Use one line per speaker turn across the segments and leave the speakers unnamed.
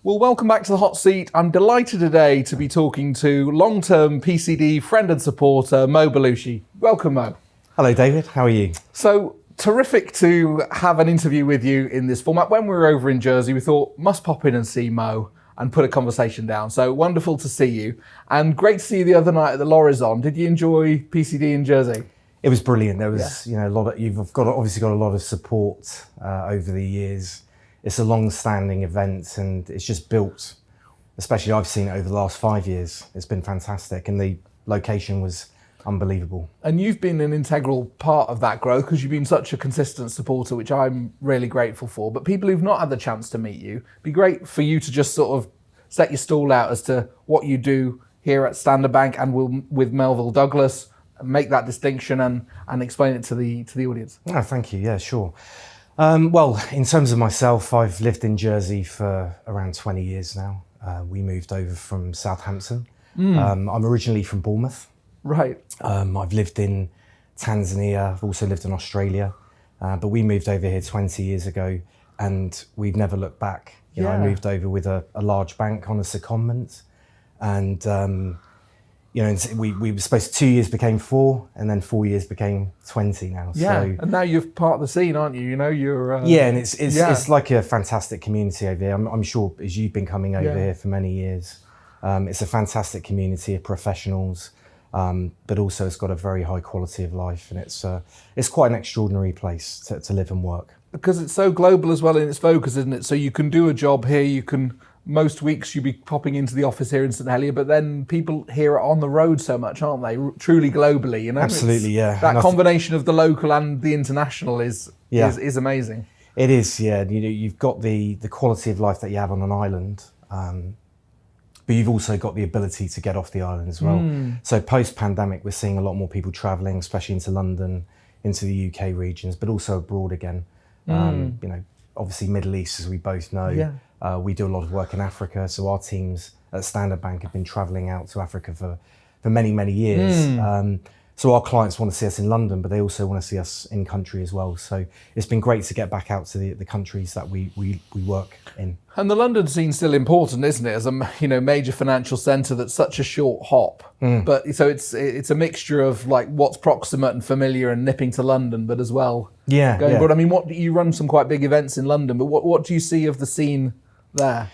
Well, welcome back to the hot seat. I'm delighted today to be talking to long-term PCD friend and supporter, Mo Baluchi. Welcome, Mo.
Hello, David. How are you?
So, terrific to have an interview with you in this format. When we were over in Jersey, we thought, must pop in and see Mo and put a conversation down. So, wonderful to see you. And great to see you the other night at the L'Horizon. Did you enjoy PCD in Jersey?
It was brilliant. There was, a lot of, you've obviously got a lot of support over the years. It's a long-standing event and it's just built, especially I've seen it over the last 5 years. It's been fantastic and the location was unbelievable.
And you've been an integral part of that growth because you've been such a consistent supporter, which I'm really grateful for. But people who've not had the chance to meet you, it'd be great for you to just sort of set your stall out as to what you do here at Standard Bank and with Melville Douglas, make that distinction and explain it to the audience.
Oh, thank you. Yeah, sure. Well, in terms of myself, I've lived in Jersey for around 20 years now. We moved over from Southampton. I'm originally from Bournemouth.
Right.
I've lived in Tanzania. I've also lived in Australia. But we moved over here 20 years ago and we've never looked back. I moved over with a large bank on a secondment. And, we were supposed to 2 years became 4 and then 4 years became 20 now.
Yeah,
So,
and now you're part of the scene, aren't you? You're...
yeah, and it's like a fantastic community over here. I'm sure as you've been coming over here for many years, it's a fantastic community of professionals, but also it's got a very high quality of life and it's quite an extraordinary place to live and work.
Because it's so global as well in its focus, isn't it? So you can do a job here, most weeks you'd be popping into the office here in St Helier, but then people here are on the road so much, aren't they? Truly globally,
Absolutely, yeah.
That combination of the local and the international is amazing.
It is, yeah. You've got the quality of life that you have on an island, but you've also got the ability to get off the island as well. So post-pandemic, we're seeing a lot more people travelling, especially into London, into the UK regions, but also abroad again. Obviously Middle East, as we both know.
Yeah.
We do a lot of work in Africa, so our teams at Standard Bank have been travelling out to Africa for many, many years. So our clients want to see us in London, but they also want to see us in country as well. So it's been great to get back out to the countries that we work in.
And the London scene's still important, isn't it? As a major financial centre that's such a short hop. But so it's a mixture of like what's proximate and familiar and nipping to London, but as well going abroad. I mean, you run some quite big events in London, but what do you see of the scene there?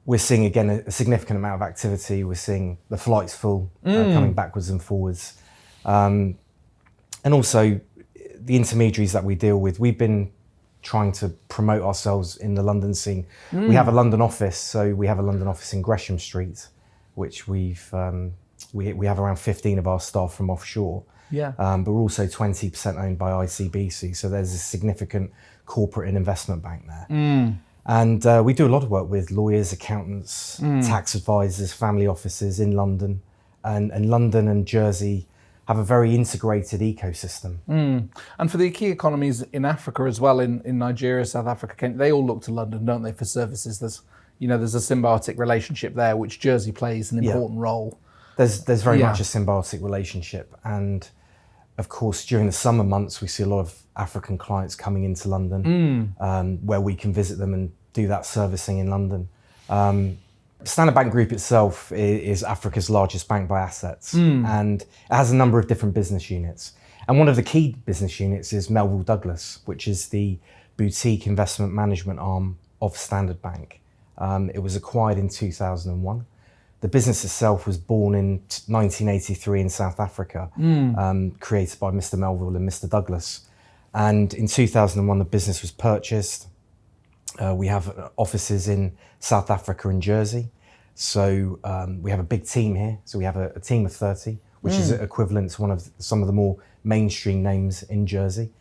We're seeing again a significant amount of activity. We're seeing the flights full, coming backwards and forwards. And also the intermediaries that we deal with, we've been trying to promote ourselves in the London scene. We have a London office, so we have a London office in Gresham Street, which we have around 15 of our staff from offshore.
Yeah.
But we're also 20% owned by ICBC, so there's a significant corporate and investment bank there. And we do a lot of work with lawyers, accountants, tax advisors, family offices in London, and London and Jersey have a very integrated ecosystem.
And for the key economies in Africa as well, in Nigeria, South Africa, Kenya, they all look to London, don't they, for services? There's a symbiotic relationship there, which Jersey plays an important role.
There's very much a symbiotic relationship. And of course, during the summer months, we see a lot of African clients coming into London, where we can visit them and do that servicing in London. Standard Bank Group itself is Africa's largest bank by assets, and it has a number of different business units. And one of the key business units is Melville Douglas, which is the boutique investment management arm of Standard Bank. It was acquired in 2001. The business itself was born in 1983 in South Africa, created by Mr. Melville and Mr. Douglas. And in 2001, the business was purchased. We have offices in South Africa and Jersey. So we have a big team here. So we have a team of 30, which is equivalent to some of the more mainstream names in Jersey.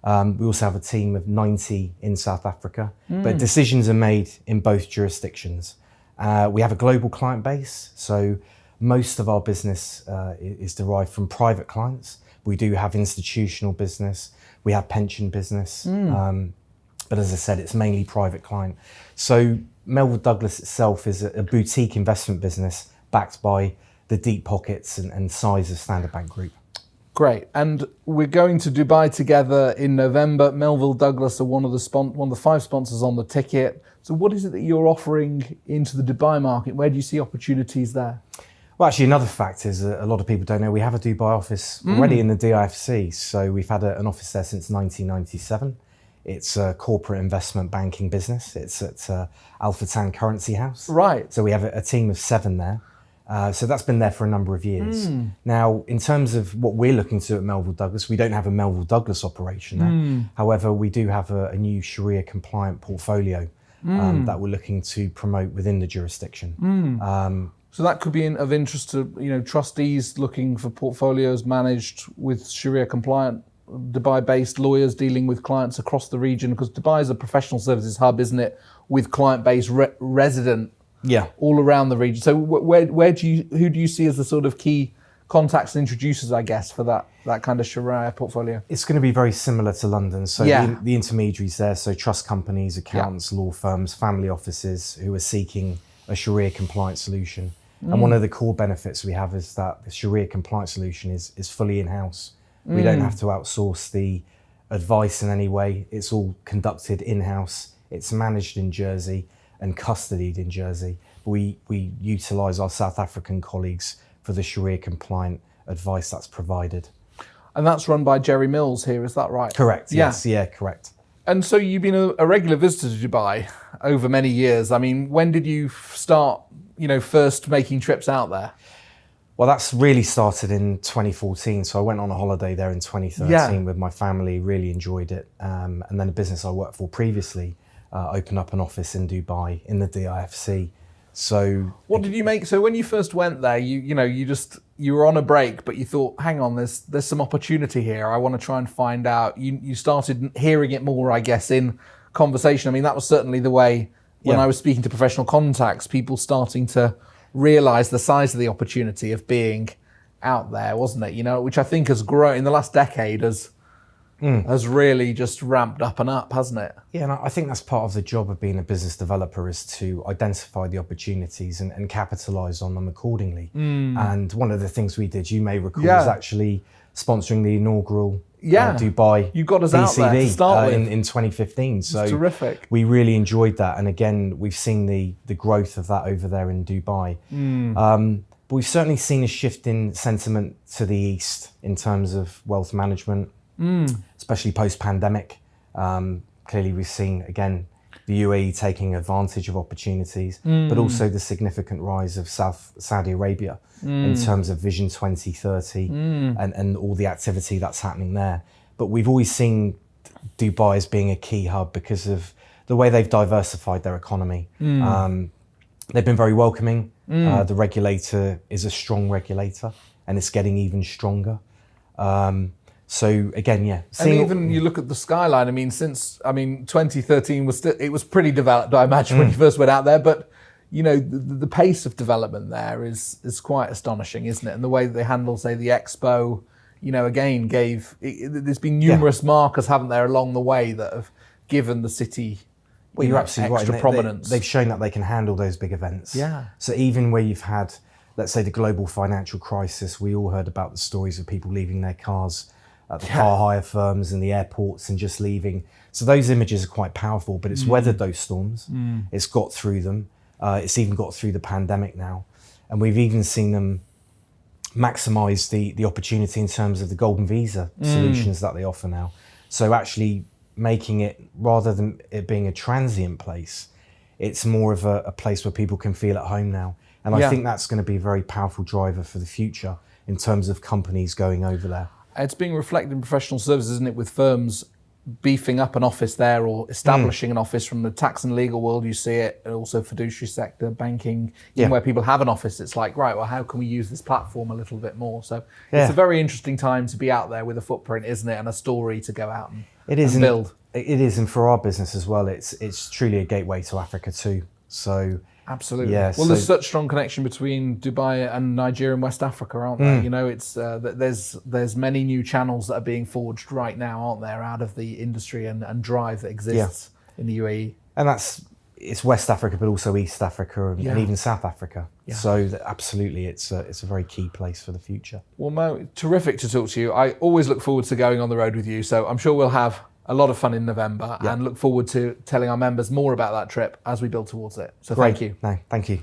We also have a team of 90 in South Africa, but decisions are made in both jurisdictions. We have a global client base. So most of our business is derived from private clients. We do have institutional business. We have pension business. But as I said, it's mainly private client. So Melville Douglas itself is a boutique investment business backed by the deep pockets and size of Standard Bank Group.
Great. And we're going to Dubai together in November. Melville Douglas are one of the 5 sponsors on the ticket. So what is it that you're offering into the Dubai market? Where do you see opportunities there?
Well, actually, another fact is that a lot of people don't know we have a Dubai office already in the DIFC. So we've had an office there since 1997. It's a corporate investment banking business. It's at Al Fattan Currency House.
Right.
So we have a team of 7 there. So that's been there for a number of years. Now, in terms of what we're looking to do at Melville Douglas, we don't have a Melville Douglas operation there. However, we do have a new Sharia-compliant portfolio that we're looking to promote within the jurisdiction.
So that could be of interest to trustees looking for portfolios managed with Sharia-compliant, Dubai-based lawyers dealing with clients across the region, because Dubai is a professional services hub, isn't it, with client-based resident all around the region. So who do you see as the sort of key contacts and introducers, I guess, for that kind of Sharia portfolio?
It's going to be very similar to London. So the intermediaries there, so trust companies, accountants, law firms, family offices who are seeking a Sharia compliant solution. And one of the core benefits we have is that the Sharia compliant solution is fully in-house. We don't have to outsource the advice in any way. It's all conducted in-house. It's managed in Jersey and custodied in Jersey. We utilise our South African colleagues for the Sharia compliant advice that's provided.
And that's run by Jerry Mills here, is that right?
Correct, yes, correct.
And so you've been a regular visitor to Dubai over many years. I mean, when did you start, first making trips out there?
Well, that's really started in 2014. So I went on a holiday there in 2013 with my family, really enjoyed it. And then a business I worked for previously opened up an office in Dubai in the DIFC. So
what did you make? So when you first went there, you were on a break, but you thought, hang on, there's some opportunity here. I want to try and find out. You started hearing it more, I guess, in conversation. I mean, that was certainly the way when I was speaking to professional contacts, people starting to realise the size of the opportunity of being out there, wasn't it? Which I think has grown in the last decade has really just ramped up and up, hasn't it?
Yeah, and I think that's part of the job of being a business developer, is to identify the opportunities and capitalise on them accordingly. And one of the things we did, you may recall, was actually sponsoring the inaugural Dubai
you got us
PCD
out there to start with.
in 2015. So
it's terrific.
We really enjoyed that. And again, we've seen the growth of that over there in Dubai. But we've certainly seen a shift in sentiment to the east in terms of wealth management, especially post-pandemic. Clearly, we've seen, again, the UAE taking advantage of opportunities, but also the significant rise of Saudi Arabia in terms of Vision 2030 and all the activity that's happening there. But we've always seen Dubai as being a key hub because of the way they've diversified their economy. They've been very welcoming. The regulator is a strong regulator, and it's getting even stronger. So again,
and even you look at the skyline. I mean, since 2013 was pretty developed, I imagine, when you first went out there. But the pace of development there is quite astonishing, isn't it? And the way that they handle, say, the Expo, again, there's been numerous markers, haven't there, along the way that have given the city
you're absolutely
extra
right.
prominence.
They've shown that they can handle those big events.
Yeah.
So even where you've had, let's say, the global financial crisis, we all heard about the stories of people leaving their cars at the car hire firms and the airports and just leaving. So those images are quite powerful, but it's weathered those storms. It's got through them. It's even got through the pandemic now. And we've even seen them maximise the opportunity in terms of the golden visa solutions that they offer now. So actually making it, rather than it being a transient place, it's more of a place where people can feel at home now. And I think that's going to be a very powerful driver for the future in terms of companies going over there.
It's being reflected in professional services, isn't it, with firms beefing up an office there or establishing an office. From the tax and legal world, you see it, and also fiduciary sector, banking, even where people have an office, it's like, right, well, how can we use this platform a little bit more? So it's a very interesting time to be out there with a footprint, isn't it, and a story to go out and build.
It is, and for our business as well, it's truly a gateway to Africa too. So
absolutely. Well, there's such strong connection between Dubai and Nigeria and West Africa, aren't there? It's there's many new channels that are being forged right now, aren't there, out of the industry and drive that exists in the UAE.
And that's it's West Africa, but also East Africa and even South Africa. So absolutely, it's a very key place for the future.
Well, Mo, terrific to talk to you. I always look forward to going on the road with you. So I'm sure we'll have a lot of fun in November and look forward to telling our members more about that trip as we build towards it. So thank you.
No, thank you.